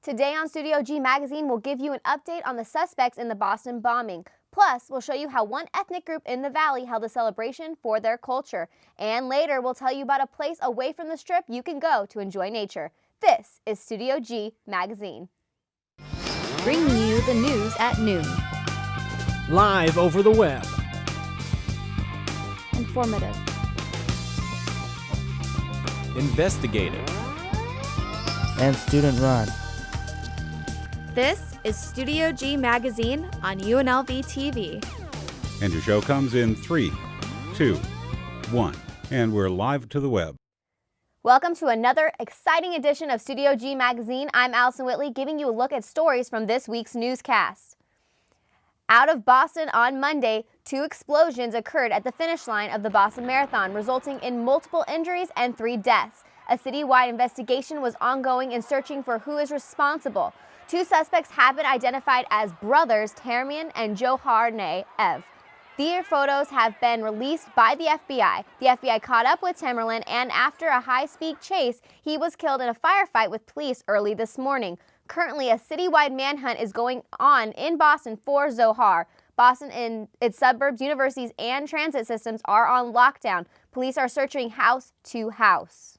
Today on Studio G Magazine, we'll give you an update on the suspects in the Boston bombing. Plus, we'll show you how one ethnic group in the Valley held a celebration for their culture. And later, we'll tell you about a place away from the Strip you can go to enjoy nature. This is Studio G Magazine. Bringing you the news at noon. Live over the web. Informative. Investigative. And student run. This is Studio G Magazine on UNLV TV. And your show comes in 3, 2, 1. And we're live to the web. Welcome to another exciting edition of Studio G Magazine. I'm Allison Whitley, giving you a look at stories from this week's newscast. Out of Boston on Monday, 2 explosions occurred at the finish line of the Boston Marathon, resulting in multiple injuries and 3 deaths. A citywide investigation was ongoing in searching for who is responsible. 2 suspects have been identified as brothers Tarmian and Johar Ev. Their photos have been released by the FBI. The FBI caught up with Tamerlan, and after a high-speed chase, he was killed in a firefight with police early this morning. Currently, a citywide manhunt is going on in Boston for Zohar. Boston and its suburbs, universities, and transit systems are on lockdown. Police are searching house to house.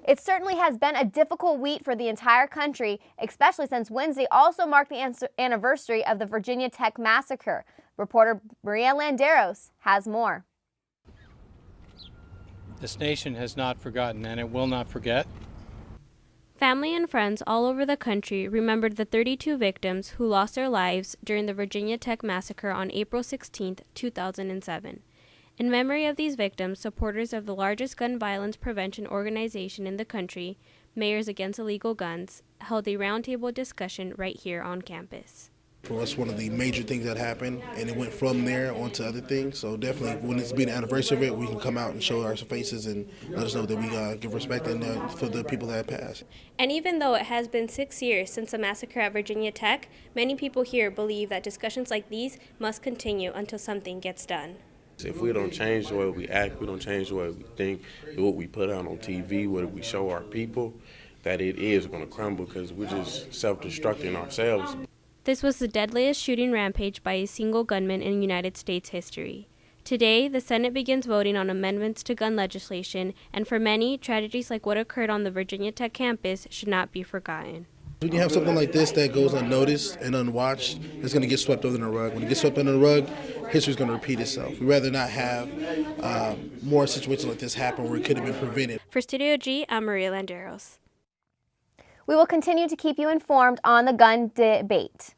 It certainly has been a difficult week for the entire country, especially since Wednesday also marked the anniversary of the Virginia Tech massacre. Reporter Maria Landeros has more. This nation has not forgotten, and it will not forget. Family and friends all over the country remembered the 32 victims who lost their lives during the Virginia Tech massacre on April 16, 2007. In memory of these victims, supporters of the largest gun violence prevention organization in the country, Mayors Against Illegal Guns, held a roundtable discussion right here on campus. For us, one of the major things that happened, and it went from there on to other things. So definitely, when it's been the anniversary of it, we can come out and show our faces and let us know that we give respect and for the people that passed. And even though it has been 6 years since the massacre at Virginia Tech, many people here believe that discussions like these must continue until something gets done. If we don't change the way we act, we don't change the way we think, what we put out on TV, what we show our people, that it is going to crumble because we're just self-destructing ourselves. This was the deadliest shooting rampage by a single gunman in United States history. Today, the Senate begins voting on amendments to gun legislation, and for many, tragedies like what occurred on the Virginia Tech campus should not be forgotten. When you have something like this that goes unnoticed and unwatched, it's going to get swept under the rug. When it gets swept under the rug, history's going to repeat itself. We'd rather not have more situations like this happen where it could have been prevented. For Studio G, I'm Maria Landeros. We will continue to keep you informed on the gun debate.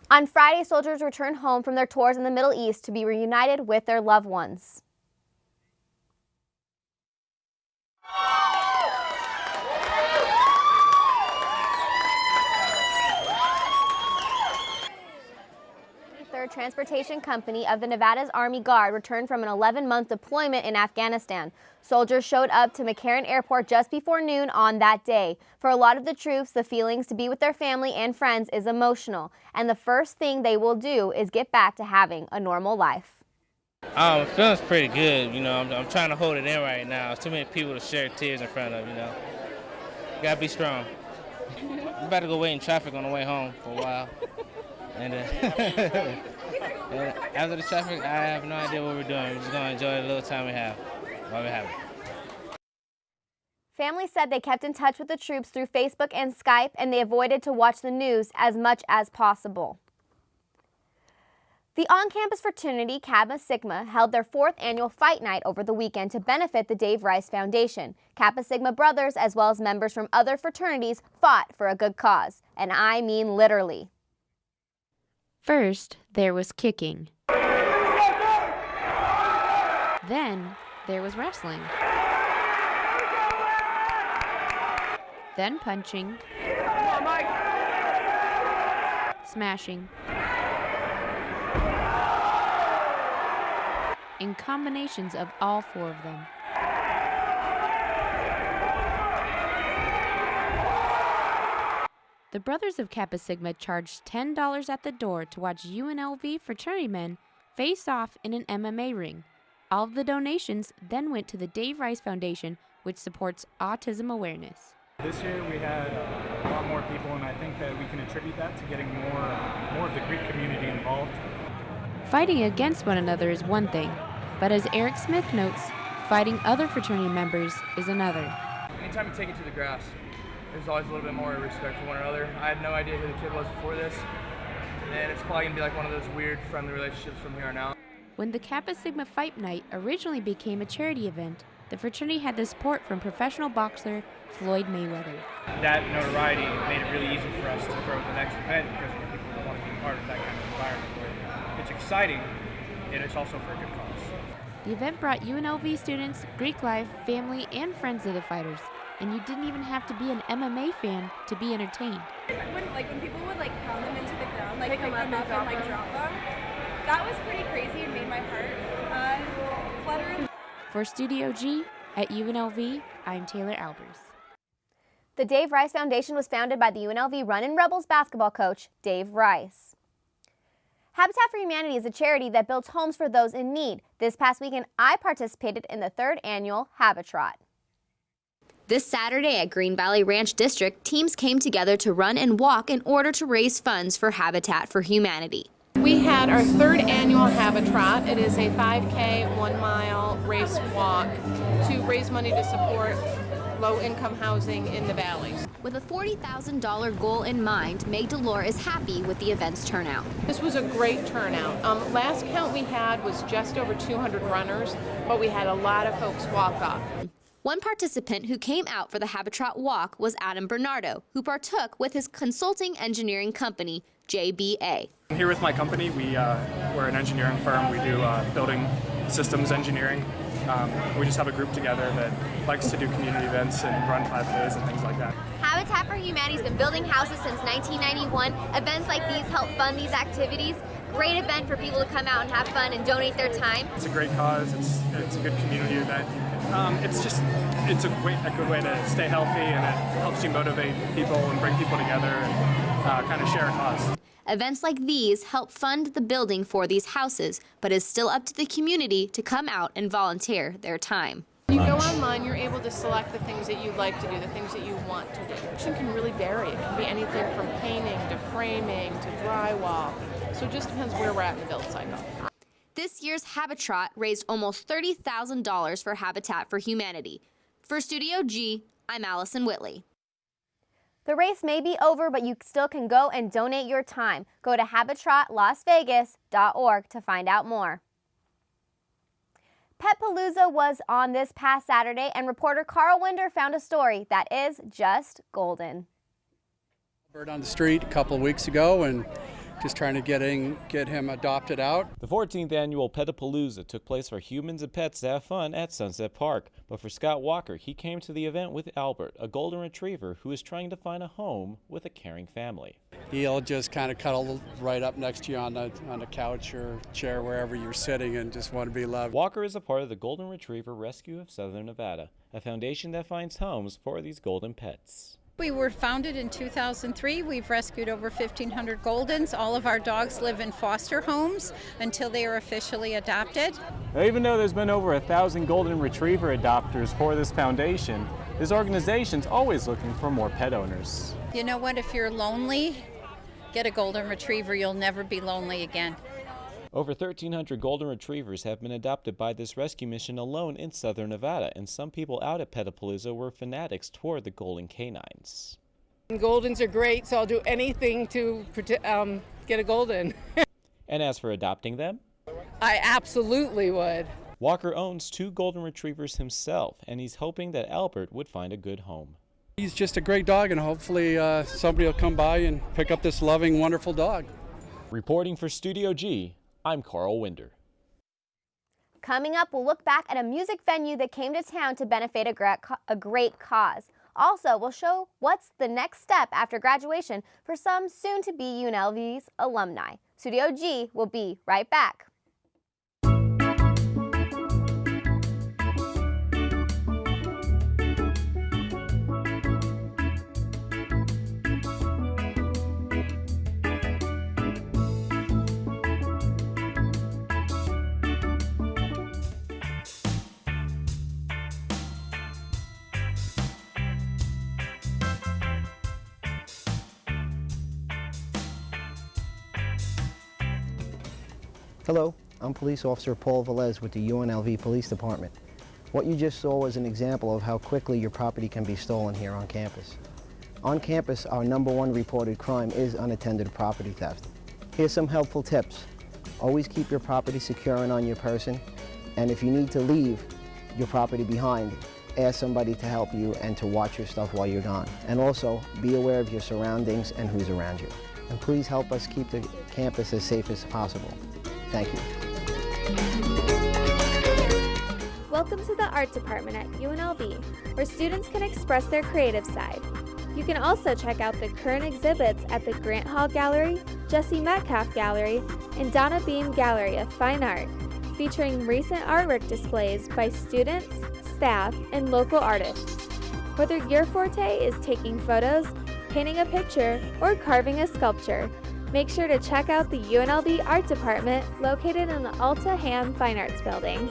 On Friday, soldiers returned home from their tours in the Middle East to be reunited with their loved ones. Third Transportation Company of the Nevada's Army Guard returned from an 11-month deployment in Afghanistan. Soldiers showed up to McCarran Airport just before noon on that day. For a lot of the troops, the feelings to be with their family and friends is emotional, and the first thing they will do is get back to having a normal life. It feels pretty good, I'm trying to hold it in right now. There's too many people to share tears in front of, You gotta be strong. I'm about to go wait in traffic on the way home for a while. And after the traffic, I have no idea what we're doing. We're just going to enjoy the little time we have while we have it. Families said they kept in touch with the troops through Facebook and Skype, and they avoided to watch the news as much as possible. The on-campus fraternity Kappa Sigma held their 4th annual fight night over the weekend to benefit the Dave Rice Foundation. Kappa Sigma brothers, as well as members from other fraternities, fought for a good cause, and I mean literally. First, there was kicking. Then, there was wrestling. Then punching. Smashing. In combinations of all 4 of them. The Brothers of Kappa Sigma charged $10 at the door to watch UNLV fraternity men face off in an MMA ring. All of the donations then went to the Dave Rice Foundation, which supports autism awareness. This year we had a lot more people, and I think that we can attribute that to getting more of the Greek community involved. Fighting against one another is one thing, but as Eric Smith notes, fighting other fraternity members is another. Anytime you take it to the grass, there's always a little bit more respect for one another. I had no idea who the kid was before this, and it's probably going to be like one of those weird friendly relationships from here on out. When the Kappa Sigma Fight Night originally became a charity event, the fraternity had the support from professional boxer Floyd Mayweather. That notoriety made it really easy for us to throw the next event because people want to be part of that kind of environment where it's exciting and it's also for a good cause. The event brought UNLV students, Greek life, family, and friends of the fighters, and you didn't even have to be an MMA fan to be entertained. When people would pound them into the ground, pick them up and drop them, that was pretty crazy and made my heart flutter. For Studio G at UNLV, I'm Taylor Albers. The Dave Rice Foundation was founded by the UNLV Runnin' Rebels basketball coach, Dave Rice. Habitat for Humanity is a charity that builds homes for those in need. This past weekend, I participated in the 3rd annual Habitrot. This Saturday at Green Valley Ranch District, teams came together to run and walk in order to raise funds for Habitat for Humanity. We had our 3rd annual Habitrot. It is a 5K, 1-mile race walk to raise money to support low-income housing in the valleys. With a $40,000 goal in mind, Meg Delore is happy with the event's turnout. This was a great turnout. Last count we had was just over 200 runners, but we had a lot of folks walk up. One participant who came out for the Habitrot walk was Adam Bernardo, who partook with his consulting engineering company, JBA. I'm here with my company. We're an engineering firm. We do building systems engineering. We just have a group together that likes to do community events and run 5Ks and things like that. Habitat for Humanity's been building houses since 1991. Events like these help fund these activities. Great event for people to come out and have fun and donate their time. It's a great cause. It's a good community event. It's a good way to stay healthy, and it helps you motivate people and bring people together and kind of share a cause. Events like these help fund the building for these houses, but it's still up to the community to come out and volunteer their time. When you go online, you're able to select the things that you'd like to do, the things that you want to do. It can really vary. It can be anything from painting to framing to drywall. So it just depends where we're at in the build cycle. This year's Habitrot raised almost $30,000 for Habitat for Humanity. For Studio G, I'm Allison Whitley. The race may be over, but you still can go and donate your time. Go to habitatlasvegas.org to find out more. Petpalooza was on this past Saturday, and reporter Carl Winder found a story that is just golden. Bird on the street a couple of weeks ago, and just trying to get him adopted out. The 14th annual Petapalooza took place for humans and pets to have fun at Sunset Park. But for Scott Walker, he came to the event with Albert, a golden retriever who is trying to find a home with a caring family. He'll just kind of cuddle right up next to you on the couch or chair, wherever you're sitting, and just want to be loved. Walker is a part of the Golden Retriever Rescue of Southern Nevada, a foundation that finds homes for these golden pets. We were founded in 2003. We've rescued over 1,500 Goldens. All of our dogs live in foster homes until they are officially adopted. Now, even though there's been over 1,000 Golden Retriever adopters for this foundation, this organization's always looking for more pet owners. You know what? If you're lonely, get a Golden Retriever. You'll never be lonely again. Over 1,300 Golden Retrievers have been adopted by this rescue mission alone in Southern Nevada, and some people out at Petapalooza were fanatics toward the golden canines. Goldens are great, so I'll do anything to get a golden. And as for adopting them? I absolutely would. Walker owns 2 Golden Retrievers himself, and he's hoping that Albert would find a good home. He's just a great dog, and hopefully somebody will come by and pick up this loving, wonderful dog. Reporting for Studio G, I'm Carl Winder. Coming up, we'll look back at a music venue that came to town to benefit a great cause. Also, we'll show what's the next step after graduation for some soon-to-be UNLV's alumni. Studio G will be right back. Hello, I'm Police Officer Paul Velez with the UNLV Police Department. What you just saw was an example of how quickly your property can be stolen here on campus. On campus, our #1 reported crime is unattended property theft. Here's some helpful tips. Always keep your property secure and on your person, and if you need to leave your property behind, ask somebody to help you and to watch your stuff while you're gone. And also, be aware of your surroundings and who's around you. And please help us keep the campus as safe as possible. Thank you. Welcome to the Art Department at UNLV, where students can express their creative side. You can also check out the current exhibits at the Grant Hall Gallery, Jesse Metcalf Gallery, and Donna Beam Gallery of Fine Art, featuring recent artwork displays by students, staff, and local artists. Whether your forte is taking photos, painting a picture, or carving a sculpture, make sure to check out the UNLV Art Department located in the Alta Ham Fine Arts Building.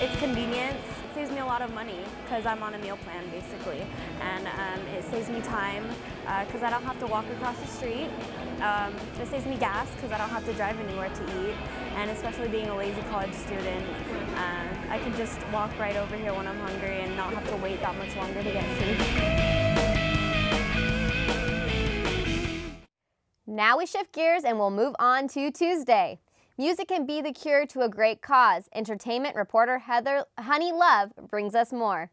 It's convenience. It saves me a lot of money because I'm on a meal plan basically, and it saves me time because I don't have to walk across the street. It saves me gas because I don't have to drive anywhere to eat, and especially being a lazy college student, I can just walk right over here when I'm hungry and not have to wait that much longer to get food. Now we shift gears and we'll move on to Tuesday. Music can be the cure to a great cause. Entertainment reporter Heather Honey Love brings us more.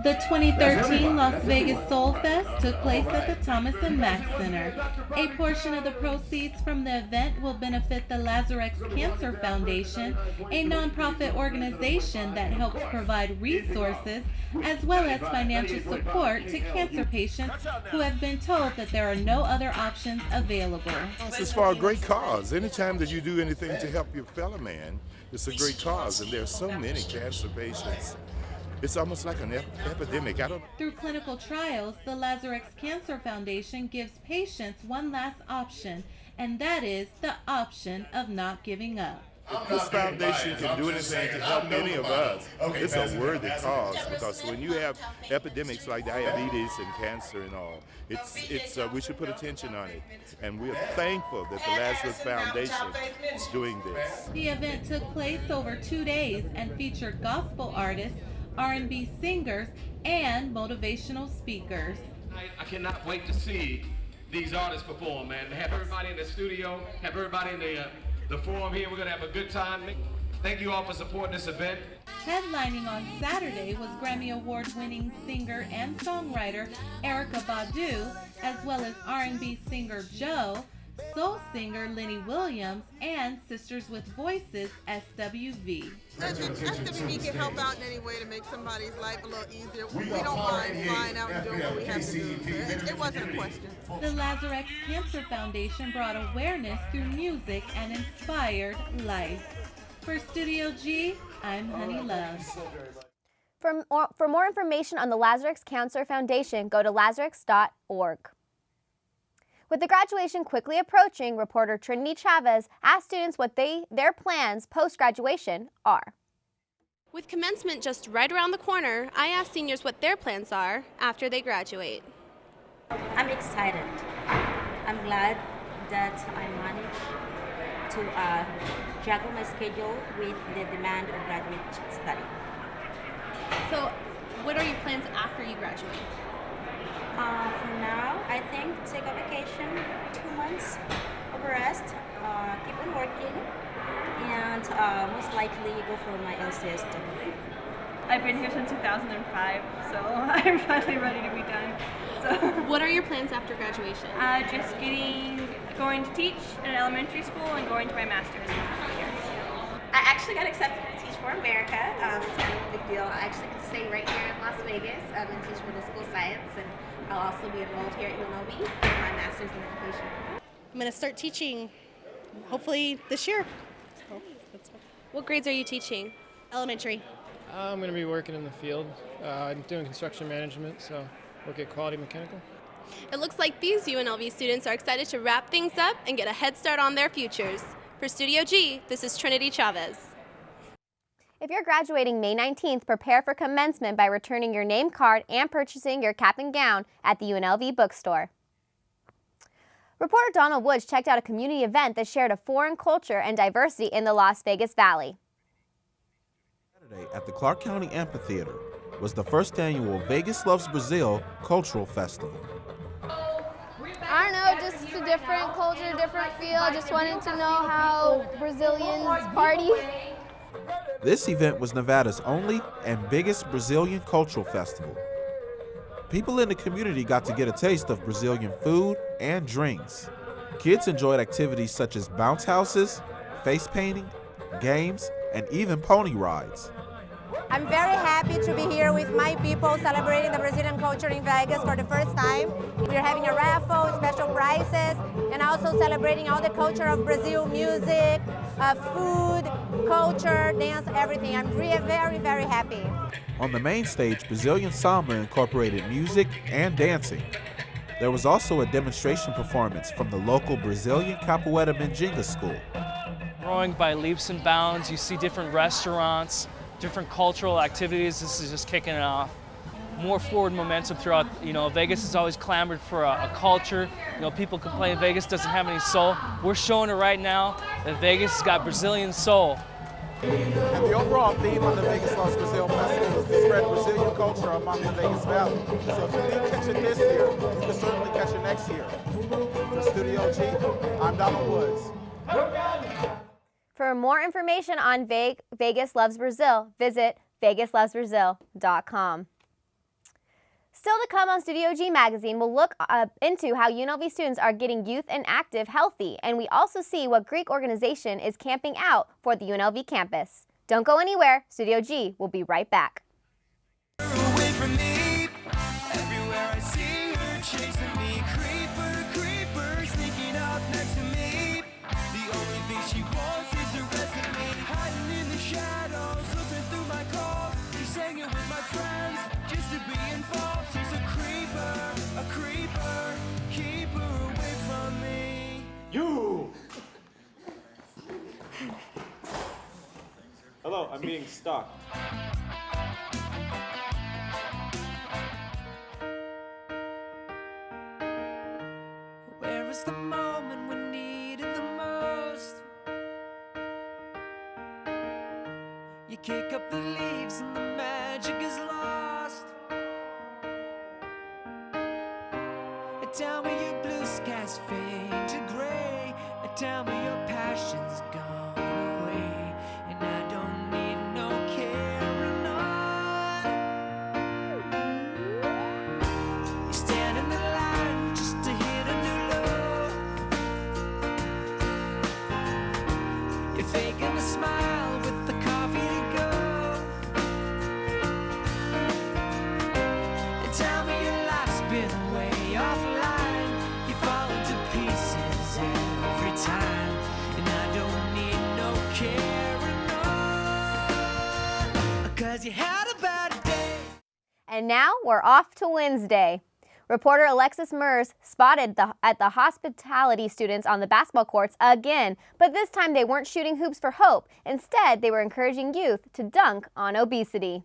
The 2013 Las Vegas Soul Fest took place at the Thomas & Mack Center. A portion of the proceeds from the event will benefit the Lazarex Cancer Foundation, a nonprofit organization that helps provide resources as well as financial support to cancer patients who have been told that there are no other options available. This is for a great cause. Anytime that you do anything to help your fellow man, it's a great cause, and there are so many cancer patients. It's almost like an epidemic. Through clinical trials, the Lazarex Cancer Foundation gives patients one last option, and that is the option of not giving up. If this foundation can do anything to help any of us, it's a worthy cause, because when you have epidemics like diabetes and cancer and all, we should put attention on it. And we're thankful that the Lazarus Foundation is doing this. The event took place over 2 days and featured gospel artists, R&B singers, and motivational speakers. I cannot wait to see these artists perform, man. Have everybody in the studio, have everybody in the forum here. We're going to have a good time. Thank you all for supporting this event. Headlining on Saturday was Grammy Award-winning singer and songwriter Erykah Badu, as well as R&B singer Joe, soul singer Lenny Williams, and Sisters with Voices SWV. SWV can help out in any way to make somebody's life a little easier. We don't mind flying out and doing what we have to do. It wasn't a question. The Lazarex Cancer Foundation brought awareness through music and inspired life. For Studio G, I'm Honey Love. For more information on the Lazarex Cancer Foundation, go to lazarex.org. With the graduation quickly approaching, reporter Trinity Chavez asked students what their plans post-graduation are. With commencement just right around the corner, I asked seniors what their plans are after they graduate. I'm excited. I'm glad that I managed to juggle my schedule with the demand of graduate study. So, what are your plans after you graduate? For now, I think take a vacation, 2 months of rest, keep on working, and most likely go for my LCSW. I've been here since 2005, so I'm finally ready to be done. So, what are your plans after graduation? Just going to teach at an elementary school and going to my master's in 4 years. I actually got accepted to Teach for America. It's kind of a big deal. I actually get to stay right here in Las Vegas and teach for the school science, and I'll also be enrolled here at UNLV for my master's in education. I'm going to start teaching hopefully this year. So what grades are you teaching? Elementary. I'm going to be working in the field. I'm doing construction management, so work at Quality Mechanical. It looks like these UNLV students are excited to wrap things up and get a head start on their futures. For Studio G, this is Trinity Chavez. If you're graduating May 19th, prepare for commencement by returning your name card and purchasing your cap and gown at the UNLV bookstore. Reporter Donald Woods checked out a community event that shared a foreign culture and diversity in the Las Vegas Valley. Saturday at the Clark County Amphitheater was the first annual Vegas Loves Brazil Cultural Festival. I don't know, just a different culture, different feel. Just wanted to know how Brazilians party. This event was Nevada's only and biggest Brazilian cultural festival. People in the community got to get a taste of Brazilian food and drinks. Kids enjoyed activities such as bounce houses, face painting, games, and even pony rides. I'm very happy to be here with my people celebrating the Brazilian culture in Vegas for the first time. We are having a raffle, special prizes, and also celebrating all the culture of Brazil, music, food, culture, dance, everything. I'm really very, very happy. On the main stage, Brazilian samba incorporated music and dancing. There was also a demonstration performance from the local Brazilian Capoeira Menjinga school. Growing by leaps and bounds, you see different restaurants, different cultural activities. This is just kicking it off. More forward momentum throughout, Vegas has always clamored for a culture. People complain Vegas doesn't have any soul. We're showing it right now that Vegas has got Brazilian soul. And the overall theme of the Vegas Loves Brazil Festival is to spread Brazilian culture among the Vegas Valley. So if you didn't catch it this year, you can certainly catch it next year. For Studio G, I'm Donald Woods. For more information on Vegas Loves Brazil, visit vegaslovesbrazil.com. Still to come on Studio G Magazine, we'll look into how UNLV students are getting youth and active healthy, and we also see what Greek organization is camping out for the UNLV campus. Don't go anywhere. Studio G will be right back. Hello, I'm being stalked. Where is the moment we needed the most? You kick up the leaves and the magic is lost. Tell me your blue skies fade to gray. Tell me your passion's gone away. And I don't need no carrying on. You stand in the line just to hit a new low. You're faking a smile with the coffee to go. And tell me your life's been way offline. You fall into pieces every time. And I don't need no carrying on. 'Cause you had a bad day. And now we're off to Wednesday. Reporter Alexis Mers spotted at the hospitality students on the basketball courts again, but this time they weren't shooting hoops for hope. Instead, they were encouraging youth to dunk on obesity.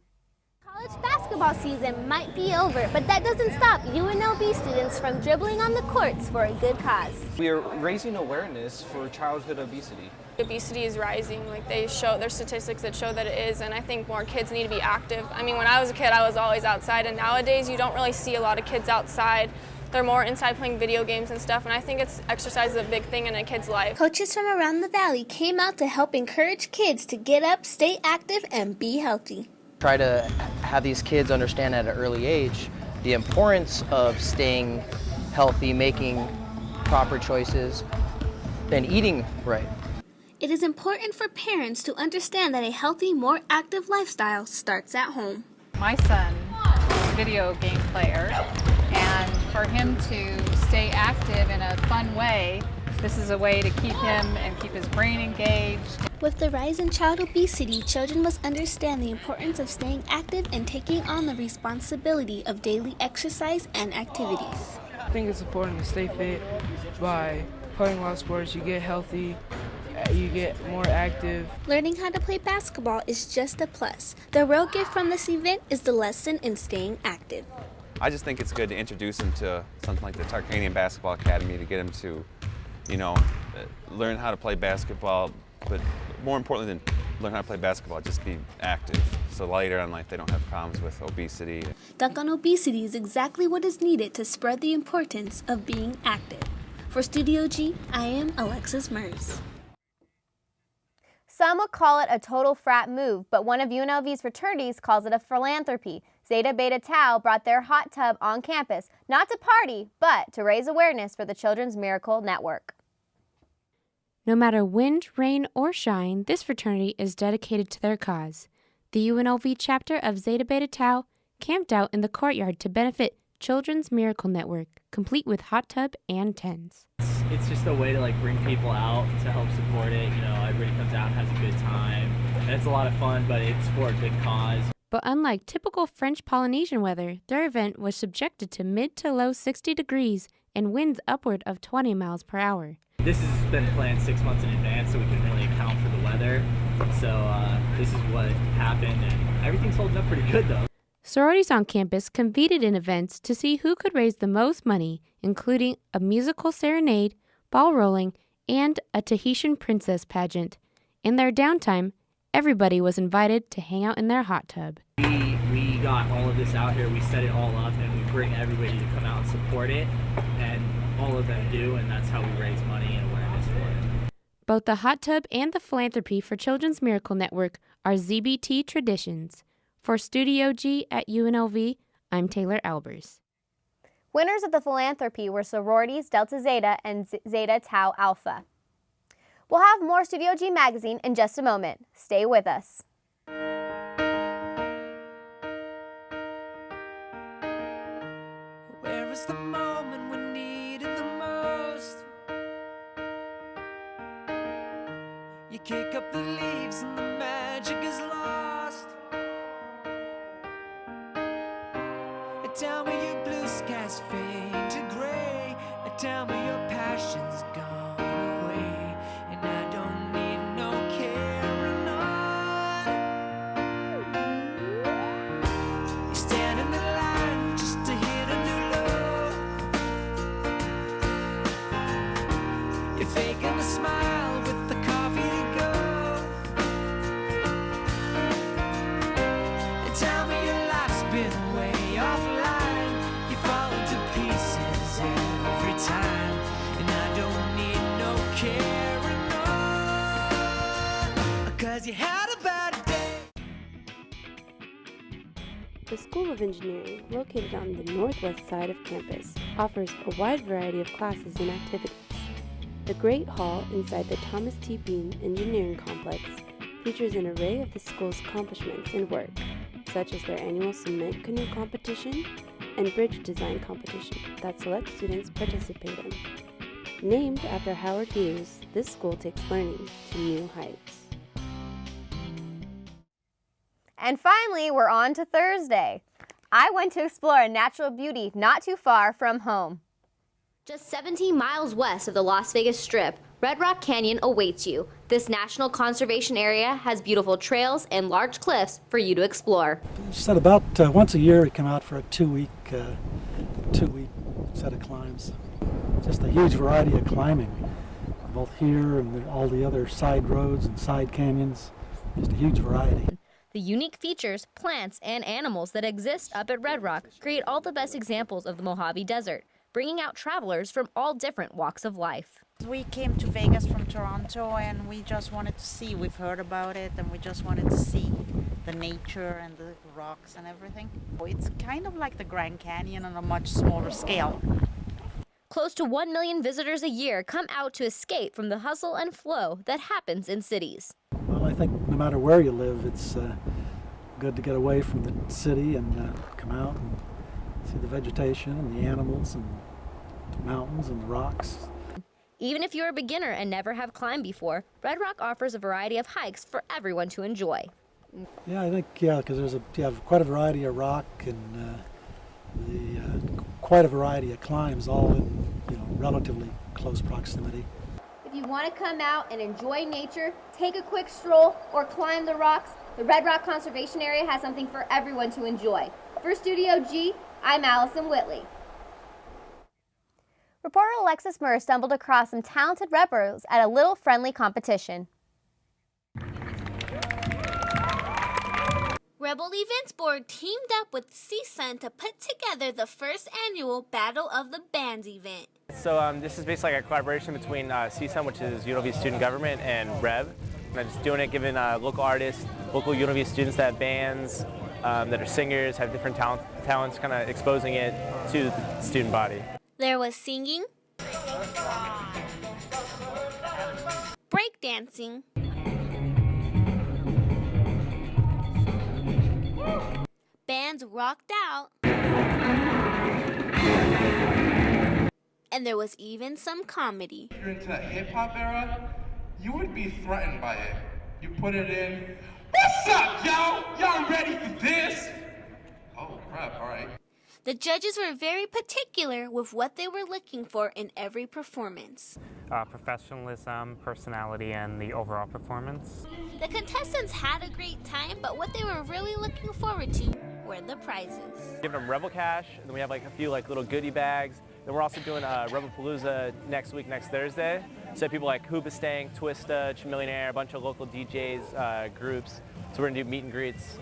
College basketball season might be over, but that doesn't stop UNLV students from dribbling on the courts for a good cause. We are raising awareness for childhood obesity. Obesity is rising. There's statistics that show that it is, and I think more kids need to be active. I mean, when I was a kid, I was always outside, and nowadays you don't really see a lot of kids outside. They're more inside playing video games and stuff, and I think exercise is a big thing in a kid's life. Coaches from around the valley came out to help encourage kids to get up, stay active, and be healthy. Try to have these kids understand at an early age the importance of staying healthy, making proper choices, and eating right. It is important for parents to understand that a healthy, more active lifestyle starts at home. My son is a video game player, and for him to stay active in a fun way, this is a way to keep him and keep his brain engaged. With the rise in child obesity, children must understand the importance of staying active and taking on the responsibility of daily exercise and activities. I think it's important to stay fit by playing a lot of sports. You get healthy, you get more active. Learning how to play basketball is just a plus. The real gift from this event is the lesson in staying active. I just think it's good to introduce them to something like the Tarkanian Basketball Academy to get them to, you know, learn how to play basketball, but more importantly than learn how to play basketball, just be active. So later in life they don't have problems with obesity. Dunk on Obesity is exactly what is needed to spread the importance of being active. For Studio G, I am Alexis Mers. Some would call it a total frat move, but one of UNLV's fraternities calls it a philanthropy. Zeta Beta Tau brought their hot tub on campus, not to party, but to raise awareness for the Children's Miracle Network. No matter wind, rain, or shine, this fraternity is dedicated to their cause. The UNLV chapter of Zeta Beta Tau camped out in the courtyard to benefit Children's Miracle Network, complete with hot tub and tents. It's just a way to bring people out to help support it. You know, everybody comes out and has a good time. And it's a lot of fun, but it's for a good cause. But unlike typical French Polynesian weather, their event was subjected to mid to low 60 degrees and winds upward of 20 miles per hour. This has been planned 6 months in advance, so we can really account for the weather. So this is what happened, and everything's holding up pretty good, though. Sororities on campus competed in events to see who could raise the most money, including a musical serenade, ball rolling, and a Tahitian princess pageant. In their downtime, everybody was invited to hang out in their hot tub. We got all of this out here, we set it all up, and we bring everybody to come out and support it, and all of them do, and that's how we raise money and awareness for it. Both the hot tub and the philanthropy for Children's Miracle Network are ZBT traditions. For Studio G at UNLV, I'm Taylor Albers. Winners of the philanthropy were sororities Delta Zeta and Zeta Tau Alpha. We'll have more Studio G Magazine in just a moment. Stay with us. Where is the moment we need it the most? You kick up the leaves and the magic is lost. Tell me your blue skies fade to gray. Tell me your passion's gone away, and I don't need no carrying on. You stand in the line just to hit a new low. You're faking a smile with the coffee to go. And tell me your life's been way offline. You fall to pieces every time, and I don't need no carrying on, 'cause you had a bad day. The School of Engineering, located on the northwest side of campus, offers a wide variety of classes and activities. The Great Hall inside the Thomas T. Bean Engineering Complex features an array of the school's accomplishments and work, such as their annual cement canoe competition and bridge design competition that select students participate in. Named after Howard Hughes, this school takes learning to new heights. And finally, we're on to Thursday. I went to explore a natural beauty not too far from home. Just 17 miles west of the Las Vegas Strip, Red Rock Canyon awaits you. This national conservation area has beautiful trails and large cliffs for you to explore. Said about once a year we come out for a two-week set of climbs. Just a huge variety of climbing, both here and all the other side roads and side canyons. Just a huge variety. The unique features, plants, and animals that exist up at Red Rock create all the best examples of the Mojave Desert, bringing out travelers from all different walks of life. We came to Vegas from Toronto and we just wanted to see, we've heard about it and we just wanted to see the nature and the rocks and everything. It's kind of like the Grand Canyon on a much smaller scale. Close to 1 million visitors a year come out to escape from the hustle and flow that happens in cities. Well, I think no matter where you live, it's good to get away from the city and come out and see the vegetation and the animals and the mountains and the rocks. Even if you're a beginner and never have climbed before, Red Rock offers a variety of hikes for everyone to enjoy. Yeah, I think, because you have quite a variety of rock and quite a variety of climbs, all in relatively close proximity. If you want to come out and enjoy nature, take a quick stroll, or climb the rocks, the Red Rock Conservation Area has something for everyone to enjoy. For Studio G, I'm Allison Whitley. Reporter Alexis Murr stumbled across some talented rebels at a little friendly competition. Rebel Events Board teamed up with CSUN to put together the first annual Battle of the Bands event. So this is basically like a collaboration between CSUN, which is UNLV student government, and REV. And I'm just doing it, giving local artists, local UNLV students that have bands, that are singers, have different talents, kind of exposing it to the student body. There was singing, breakdancing, bands rocked out, and there was even some comedy. If you're into that hip-hop era, you would be threatened by it. You put it in, what's up, yo? Y'all ready for this? Oh, crap, all right. The judges were very particular with what they were looking for in every performance. Professionalism, personality, and the overall performance. The contestants had a great time, but what they were really looking forward to were the prizes. Giving them Rebel Cash, and then we have like a few like little goodie bags. Then we're also doing Rebel Palooza next Thursday. So people like Hoopastang, Twista, Chamillionaire, a bunch of local DJs, groups. So we're gonna do meet and greets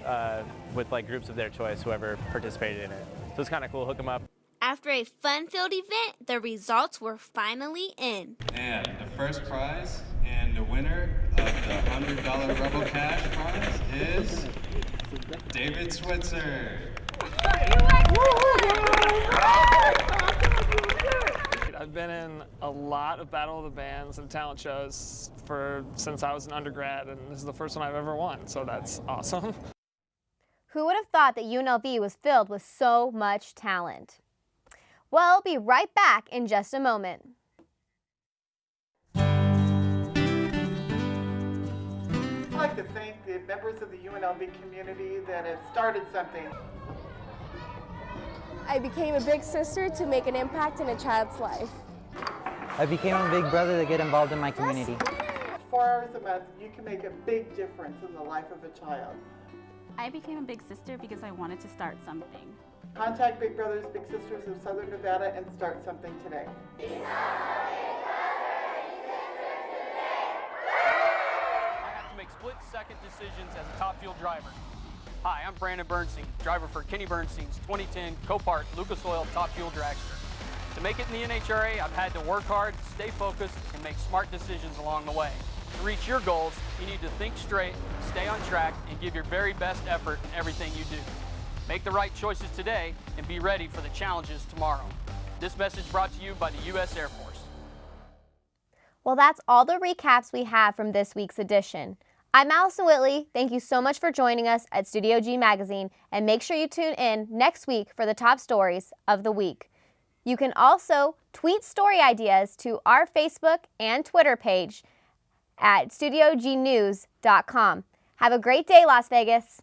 with like groups of their choice, whoever participated in it. So it's kind of cool, hook them up. After a fun-filled event, the results were finally in. And the first prize and the winner of the $100 Rebel Cash prize is David Switzer. I've been in a lot of Battle of the Bands and talent shows since I was an undergrad, and this is the first one I've ever won, so that's awesome. Who would have thought that UNLV was filled with so much talent? Well, I'll be right back in just a moment. I'd like to thank the members of the UNLV community that have started something. I became a big sister to make an impact in a child's life. I became a big brother to get involved in my community. 4 hours a month, you can make a big difference in the life of a child. I became a big sister because I wanted to start something. Contact Big Brothers Big Sisters of Southern Nevada and start something today. I have to make split-second decisions as a top fuel driver. Hi, I'm Brandon Bernstein, driver for Kenny Bernstein's 2010 Copart Lucas Oil Top Fuel Dragster. To make it in the NHRA, I've had to work hard, stay focused, and make smart decisions along the way. To reach your goals, you need to think straight, stay on track, and give your very best effort in everything you do. Make the right choices today and be ready for the challenges tomorrow. This message brought to you by the U.S. Air Force. Well, that's all the recaps we have from this week's edition. I'm Allison Whitley. Thank you so much for joining us at Studio G Magazine, and make sure you tune in next week for the top stories of the week. You can also tweet story ideas to our Facebook and Twitter page at studiognews.com. Have a great day, Las Vegas.